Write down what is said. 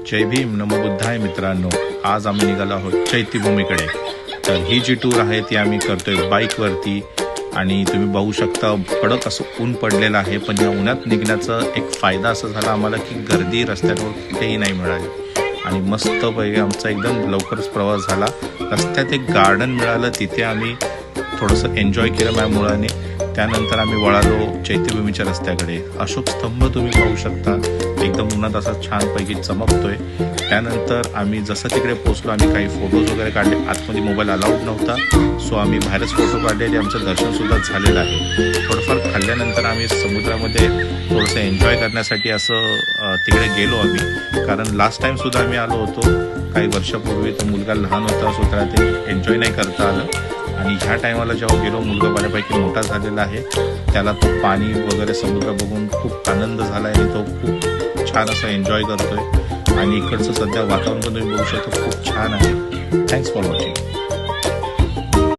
जय भीम, नमो बुद्धाय मित्रांनो. आज आम्ही निघालो आहोत चैत्यभूमीकडे. तर ही जी टूर आहे ती आम्ही करतोय बाईकवरती आणि तुम्ही बघू शकता कडक असं ऊन पडलेलं आहे. पण या उन्हात निघण्याचा एक फायदा असा झाला आम्हाला की गर्दी रस्त्यावर कुठेही नाही मिळाली आणि मस्तपैकी आमचा एकदम लवकरच प्रवास झाला. रस्त्यात एक गार्डन मिळालं, तिथे आम्ही थोडंसं एन्जॉय केलं माझ्या मुलाने. त्यानंतर आम्ही वळालो चैत्यभूमीच्या रस्त्याकडे. अशोक स्तंभ तुम्ही पाहू शकता, एकदम उन्हात असा छानपैकी चमकतोय. त्यानंतर आम्ही जसं तिकडे पोहोचलो आम्ही काही फोटोज वगैरे काढले. आतमध्ये मोबाईल अलाउड नव्हता, सो आम्ही बाहेरच फोटो काढलेले. आमचं दर्शनसुद्धा झालेलं आहे. थोडंफार खाल्ल्यानंतर आम्ही समुद्रामध्ये थोडंसं एन्जॉय करण्यासाठी असं तिकडे गेलो आम्ही. कारण लास्ट टाईमसुद्धा आम्ही आलो होतो काही वर्षापूर्वी. तो मुलगा लहान होता, सो त्याला ते एन्जॉय नाही करता आलं. आणि ह्या टायमाला जेव्हा गेलो मुलगा बऱ्यापैकी मोठा झालेला आहे, त्याला तो पाणी वगैरे समुद्र बघून खूप आनंद झाला आहे. तो खूप छान असं एन्जॉय करतोय आणि इकडचं सध्या वातावरण पण तुम्ही बघू शकता खूप छान आहे. Thanks for watching.